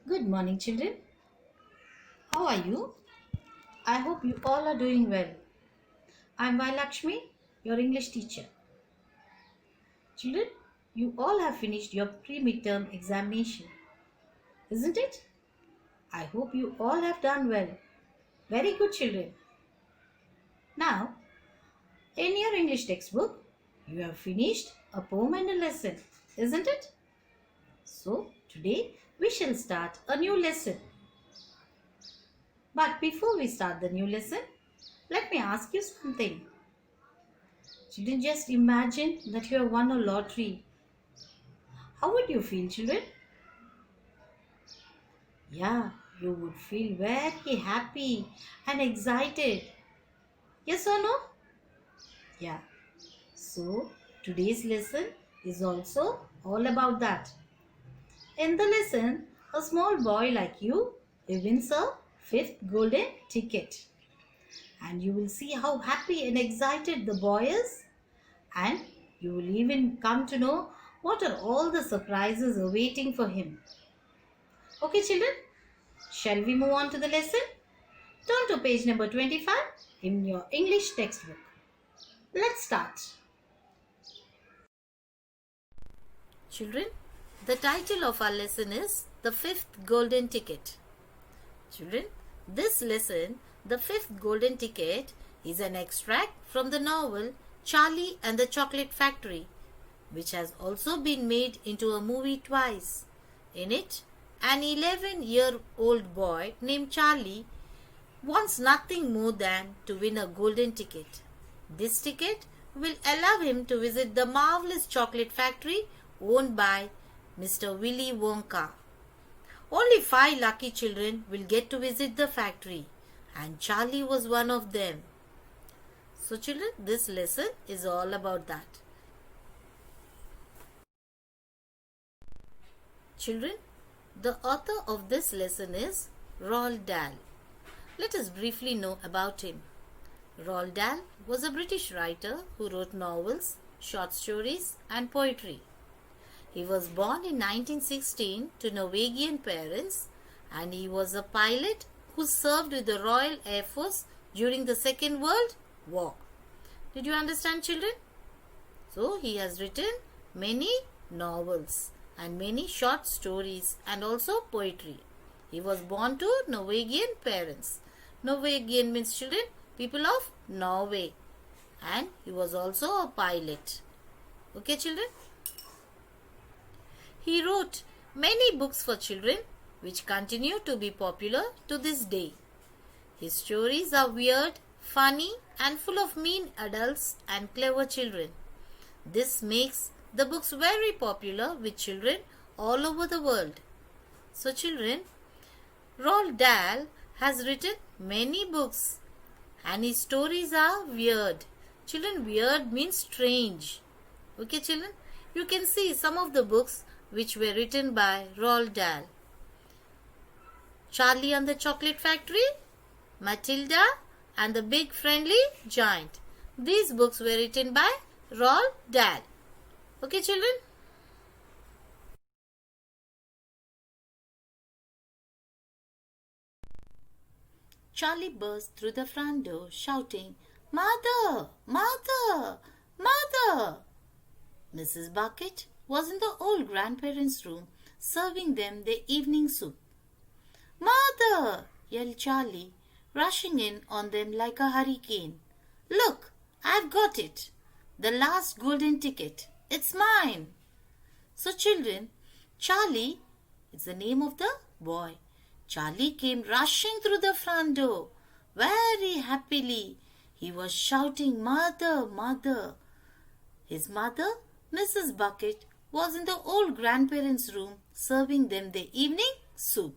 Good morning, children. How are you? I hope you all are doing well. I'm Vailakshmi, your English teacher. Children, you all have finished your pre-midterm examination, isn't it? I hope you all have done well. Very good, children. Now, in your English textbook, you have finished a poem and a lesson, isn't it? So, today we shall start a new lesson. But before we start the new lesson, let me ask you something. Children, just imagine that you have won a lottery. How would you feel, children? Yeah, you would feel very happy and excited. Yes or no? Yeah. So, today's lesson is also all about that. In the lesson, a small boy like you wins a fifth golden ticket. And you will see how happy and excited the boy is. And you will even come to know what are all the surprises awaiting for him. Okay, children, shall we move on to the lesson? Turn to page number 25 in your English textbook. Let's start. Children, the title of our lesson is The Fifth Golden Ticket. Children, this lesson, The Fifth Golden Ticket, is an extract from the novel Charlie and the Chocolate Factory, which has also been made into a movie twice. In it, an 11-year-old boy named Charlie wants nothing more than to win a golden ticket. This ticket will allow him to visit the marvelous chocolate factory owned by Mr. Willy Wonka. Only 5 lucky children will get to visit the factory, and Charlie was one of them. So children, this lesson is all about that. Children, the author of this lesson is Roald Dahl. Let us briefly know about him. Roald Dahl was a British writer who wrote novels, short stories and poetry. He was born in 1916 to Norwegian parents, and he was a pilot who served with the Royal Air Force during the Second World War. Did you understand, children? So he has written many novels and many short stories and also poetry. He was born to Norwegian parents. Norwegian means, children, people of Norway. And he was also a pilot. Okay, children? He wrote many books for children which continue to be popular to this day. His stories are weird, funny and full of mean adults and clever children. This makes the books very popular with children all over the world. So children, Roald Dahl has written many books and his stories are weird. Children, weird means strange. Okay children, you can see some of the books which were written by Roald Dahl. Charlie and the Chocolate Factory, Matilda and the Big Friendly Giant. These books were written by Roald Dahl. Okay children? Charlie burst through the front door shouting, "Mother! Mother! Mother!" Mrs. Bucket was in the old grandparents' room serving them their evening soup. "Mother!" yelled Charlie, rushing in on them like a hurricane. "Look, I've got it. The last golden ticket. It's mine." So children, Charlie is the name of the boy. Charlie came rushing through the front door. Very happily, he was shouting, "Mother, mother." His mother, Mrs. Bucket, was in the old grandparents' room serving them their evening soup.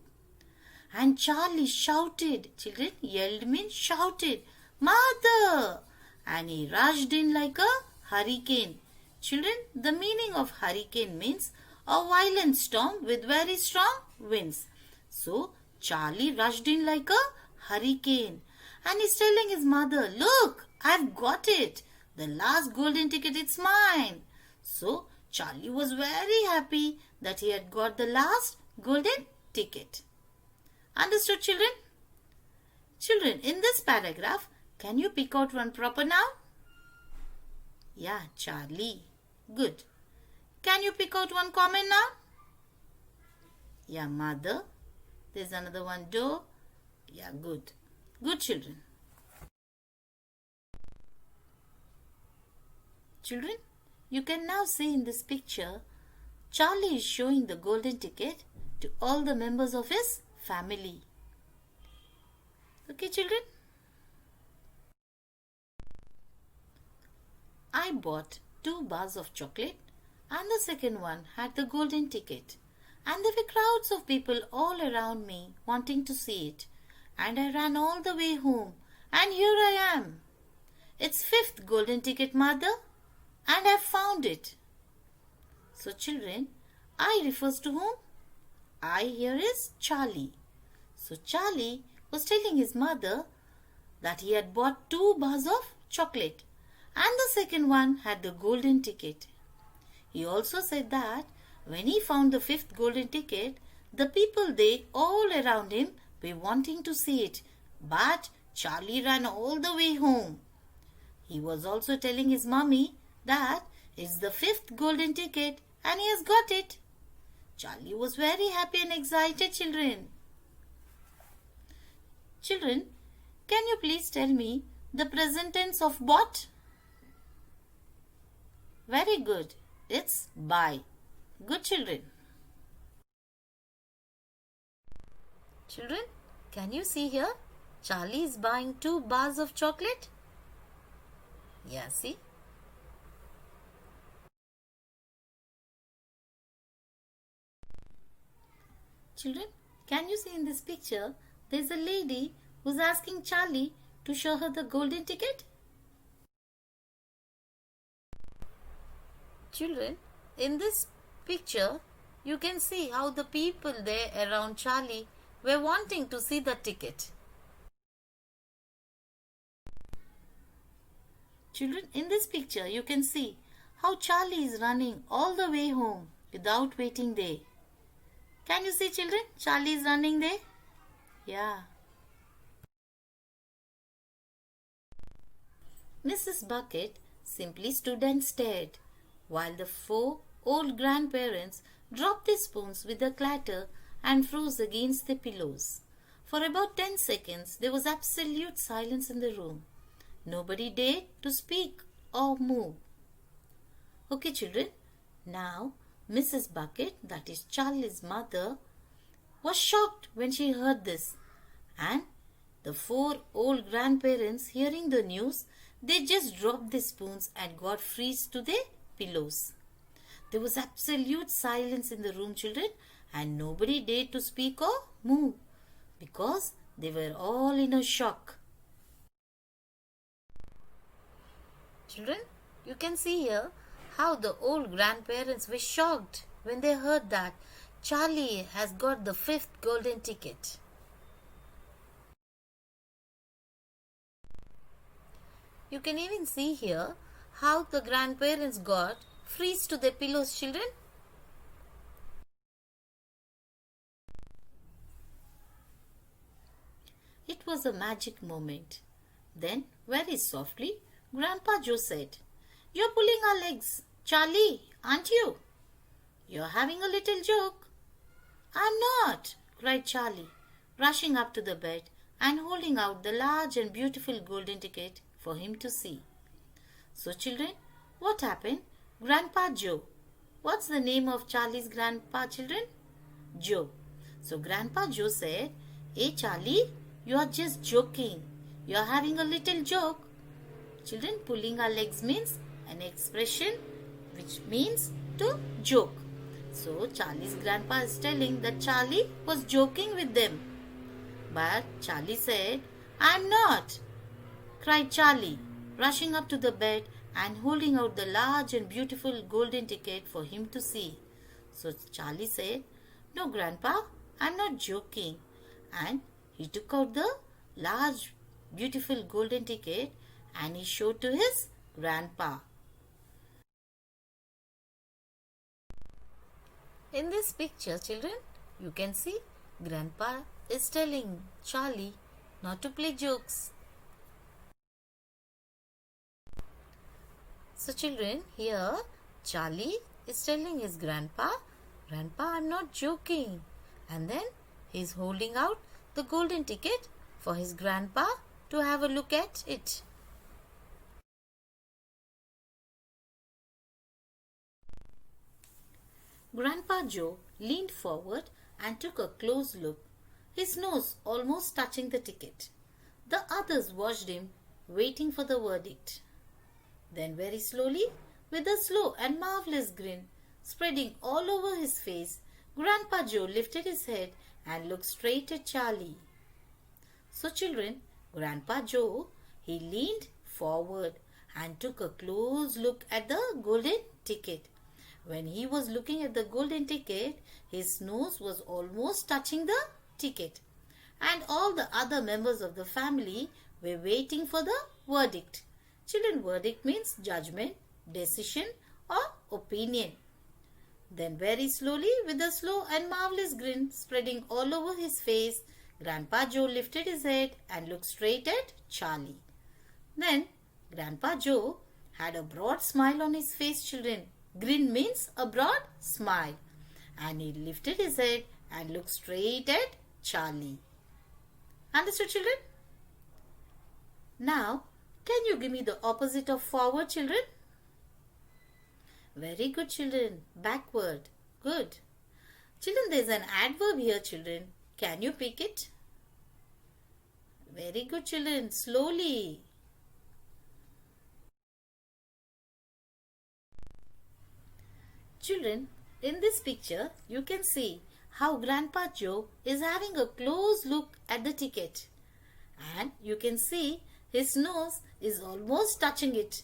And Charlie shouted, children, yelled means shouted, "Mother!" And he rushed in like a hurricane. Children, the meaning of hurricane means a violent storm with very strong winds. So, Charlie rushed in like a hurricane. And he's telling his mother, "Look, I've got it. The last golden ticket, it's mine." So, Charlie was very happy that he had got the last golden ticket. Understood, children? Children, in this paragraph, can you pick out one proper noun? Yeah, Charlie. Good. Can you pick out one common noun? Yeah, mother. There's another one, door. Yeah, good. Good, children. Children, you can now see in this picture, Charlie is showing the golden ticket to all the members of his family. Okay, children? I bought 2 bars of chocolate and the second one had the golden ticket. And there were crowds of people all around me wanting to see it. And I ran all the way home and here I am. It's 5th golden ticket, mother, and I've found it. So children, I refers to whom? I here is Charlie. So Charlie was telling his mother that he had bought 2 bars of chocolate and the second one had the golden ticket. He also said that when he found the 5th golden ticket, the people they all around him were wanting to see it, but Charlie ran all the way home. He was also telling his mummy that it's the 5th golden ticket and he has got it. Charlie was very happy and excited, children. Children, can you please tell me the present tense of bought? Very good. It's buy. Good, children. Children, can you see here? Charlie is buying 2 bars of chocolate. Yeah, see? Children, can you see in this picture, there's a lady who's asking Charlie to show her the golden ticket? Children, in this picture, you can see how the people there around Charlie were wanting to see the ticket. Children, in this picture, you can see how Charlie is running all the way home without waiting there. Can you see, children? Charlie is running there. Yeah. Mrs. Bucket simply stood and stared while the 4 old grandparents dropped their spoons with a clatter and froze against their pillows. For about 10 seconds, there was absolute silence in the room. Nobody dared to speak or move. Okay, children. Now, Mrs. Bucket, that is Charlie's mother, was shocked when she heard this. And the 4 old grandparents, hearing the news, they just dropped their spoons and got freeze to their pillows. There was absolute silence in the room, children, and nobody dared to speak or move because they were all in a shock. Children, you can see here how the old grandparents were shocked when they heard that Charlie has got the 5th golden ticket. You can even see here how the grandparents got freeze to their pillows, children. It was a magic moment. Then, very softly, Grandpa Joe said, "You're pulling our legs, Charlie, aren't you? You're having a little joke." "I'm not," cried Charlie, rushing up to the bed and holding out the large and beautiful golden ticket for him to see. So, children, what happened? Grandpa Joe. What's the name of Charlie's grandpa, children? Joe. So, Grandpa Joe said, "Hey, Charlie, you are just joking. You are having a little joke." Children, pulling our legs means an expression which means to joke. So, Charlie's grandpa is telling that Charlie was joking with them. But Charlie said, "I'm not," cried Charlie, rushing up to the bed and holding out the large and beautiful golden ticket for him to see. So Charlie said, "No, Grandpa, I'm not joking." And he took out the large, beautiful golden ticket and he showed to his grandpa. In this picture, children, you can see Grandpa is telling Charlie not to play jokes. So children, here Charlie is telling his grandpa, Grandpa, I'm not joking. And then he's holding out the golden ticket for his grandpa to have a look at it. Grandpa Joe leaned forward and took a close look, his nose almost touching the ticket. The others watched him, waiting for the verdict. Then very slowly, with a slow and marvelous grin spreading all over his face, Grandpa Joe lifted his head and looked straight at Charlie. So children, Grandpa Joe, he leaned forward and took a close look at the golden ticket. When he was looking at the golden ticket, his nose was almost touching the ticket. And all the other members of the family were waiting for the verdict. Children, verdict means judgment, decision or opinion. Then very slowly, with a slow and marvelous grin spreading all over his face, Grandpa Joe lifted his head and looked straight at Charlie. Then Grandpa Joe had a broad smile on his face, children. Grin means a broad smile. And he lifted his head and looked straight at Charlie. Understood, children? Now, can you give me the opposite of forward, children? Very good, children. Backward. Good. Children, there is an adverb here, children. Can you pick it? Very good, children. Slowly. Children, in this picture, you can see how Grandpa Joe is having a close look at the ticket. And you can see his nose is almost touching it.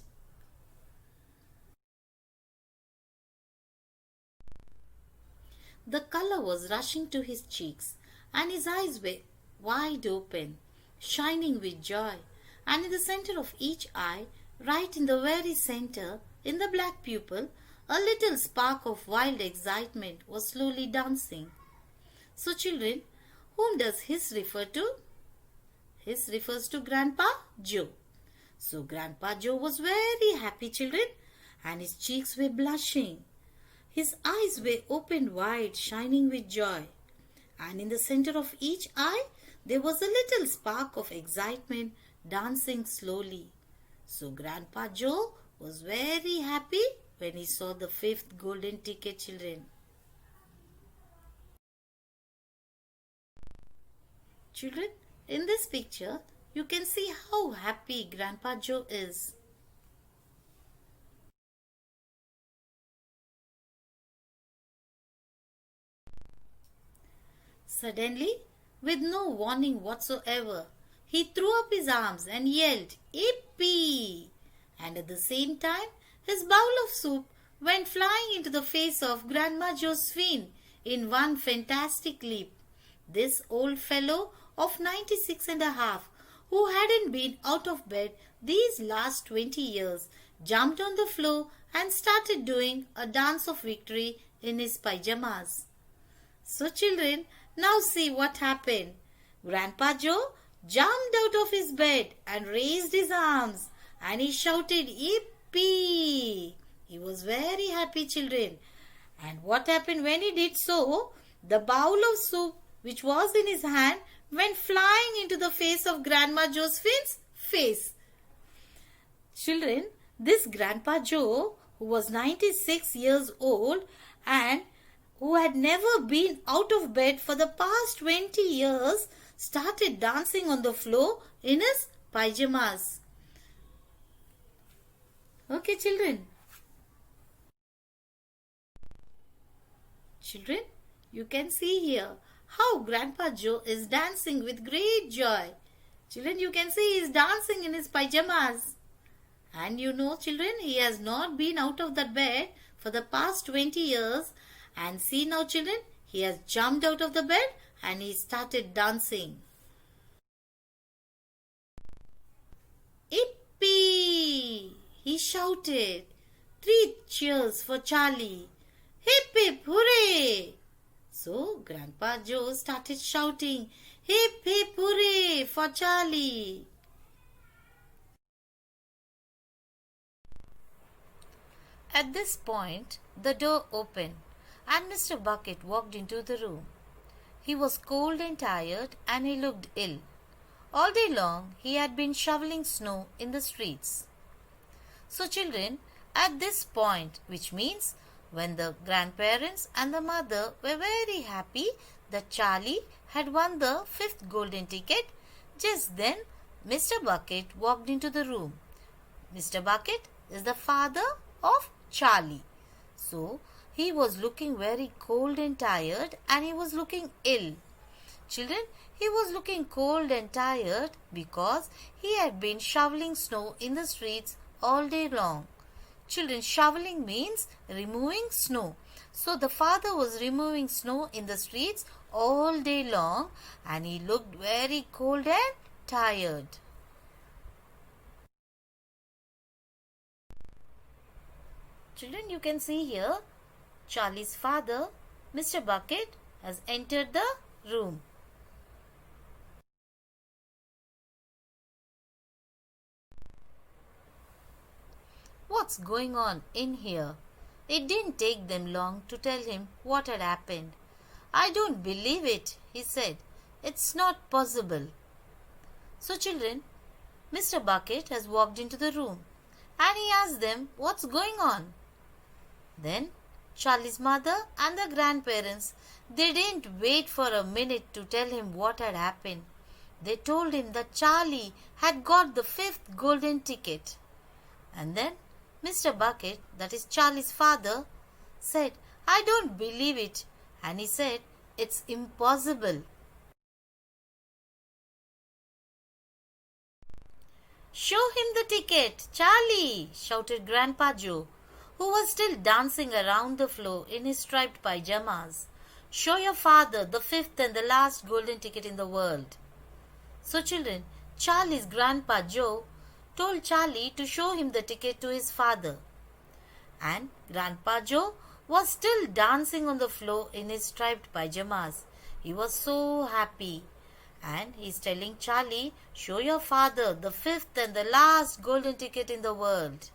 The color was rushing to his cheeks and his eyes were wide open, shining with joy. And in the center of each eye, right in the very center, in the black pupil, a little spark of wild excitement was slowly dancing. So children, whom does his refer to? His refers to Grandpa Joe. So Grandpa Joe was very happy, children, and his cheeks were blushing. His eyes were opened wide, shining with joy. And in the center of each eye, there was a little spark of excitement dancing slowly. So Grandpa Joe was very happy when he saw the fifth golden ticket, children. Children, in this picture, you can see how happy Grandpa Joe is. Suddenly, with no warning whatsoever, he threw up his arms and yelled, "Yippee!" And at the same time, his bowl of soup went flying into the face of Grandma Josephine in one fantastic leap. This old fellow of 96 and a half, who hadn't been out of bed these last 20 years, jumped on the floor and started doing a dance of victory in his pajamas. So children, now see what happened. Grandpa Joe jumped out of his bed and raised his arms and he shouted, "Yippee!" He was very happy, children. And what happened when he did so? The bowl of soup which was in his hand went flying into the face of Grandma Josephine's face. Children, this Grandpa Joe, who was 96 years old and who had never been out of bed for the past 20 years, started dancing on the floor in his pajamas. Okay, children. Children, you can see here how Grandpa Joe is dancing with great joy. Children, you can see he is dancing in his pajamas. And you know, children, he has not been out of that bed for the past 20 years. And see now, children, he has jumped out of the bed and he started dancing. "Yippee!" he shouted. 3 cheers for Charlie. "Hip hip hooray!" So Grandpa Joe started shouting, "Hip hip hooray for Charlie!" At this point, the door opened and Mr. Bucket walked into the room. He was cold and tired and he looked ill. All day long he had been shoveling snow in the streets. So children, at this point, which means when the grandparents and the mother were very happy that Charlie had won the fifth golden ticket, just then Mr. Bucket walked into the room. Mr. Bucket is the father of Charlie. So he was looking very cold and tired and he was looking ill. Children, he was looking cold and tired because he had been shoveling snow in the streets all day long. Children, shoveling means removing snow. So the father was removing snow in the streets all day long and he looked very cold and tired. Children, you can see here Charlie's father, Mr. Bucket, has entered the room. What's going on in here? It didn't take them long to tell him what had happened. "I don't believe it," he said. "It's not possible." So children, Mr. Bucket has walked into the room and he asked them what's going on. Then Charlie's mother and the grandparents, they didn't wait for a minute to tell him what had happened. They told him that Charlie had got the fifth golden ticket. And then Mr. Bucket, that is Charlie's father, said, "I don't believe it." And he said, "It's impossible." "Show him the ticket, Charlie!" shouted Grandpa Joe, who was still dancing around the floor in his striped pajamas. "Show your father the fifth and the last golden ticket in the world." So children, Charlie's Grandpa Joe told Charlie to show him the ticket to his father. And Grandpa Joe was still dancing on the floor in his striped pajamas. He was so happy. And he's telling Charlie, "Show your father the fifth and the last golden ticket in the world."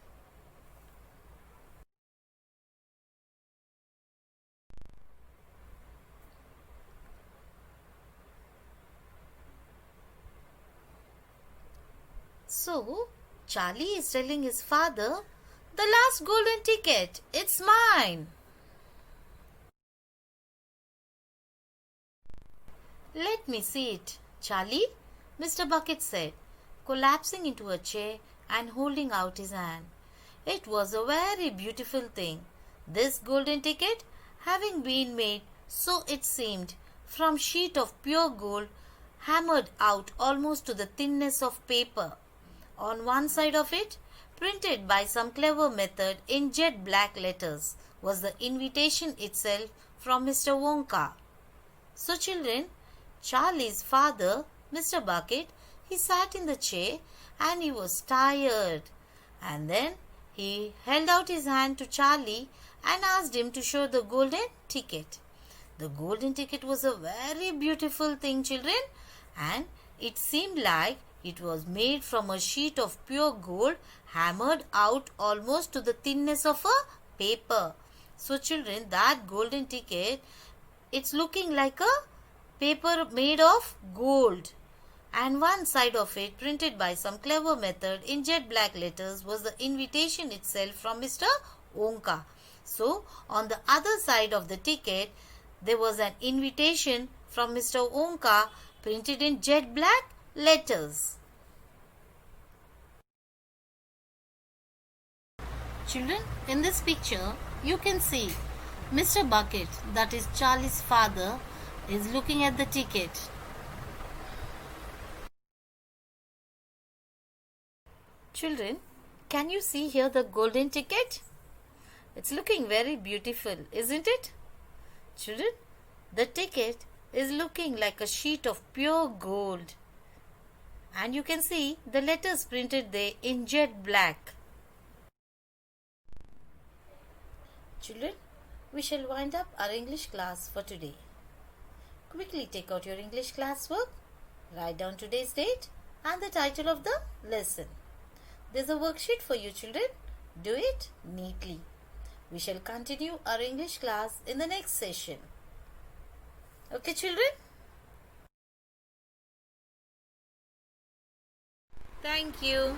So, Charlie is telling his father, "The last golden ticket, it's mine." "Let me see it, Charlie," Mr. Bucket said, collapsing into a chair and holding out his hand. It was a very beautiful thing, this golden ticket, having been made, so it seemed, from sheet of pure gold, hammered out almost to the thinness of paper. On one side of it, printed by some clever method in jet black letters, was the invitation itself from Mr. Wonka. So children, Charlie's father, Mr. Bucket, he sat in the chair and he was tired. And then he held out his hand to Charlie and asked him to show the golden ticket. The golden ticket was a very beautiful thing, children, and it seemed like it was made from a sheet of pure gold hammered out almost to the thinness of a paper. So children, that golden ticket, it's looking like a paper made of gold. And one side of it, printed by some clever method in jet black letters, was the invitation itself from Mr. Wonka. So on the other side of the ticket, there was an invitation from Mr. Wonka printed in jet black letters. Children, in this picture, you can see Mr. Bucket, that is Charlie's father, is looking at the ticket. Children, can you see here the golden ticket? It's looking very beautiful, isn't it? Children, the ticket is looking like a sheet of pure gold. And you can see the letters printed there in jet black. Children, we shall wind up our English class for today. Quickly take out your English classwork, write down today's date and the title of the lesson. There's a worksheet for you children. Do it neatly. We shall continue our English class in the next session. Okay children? Thank you.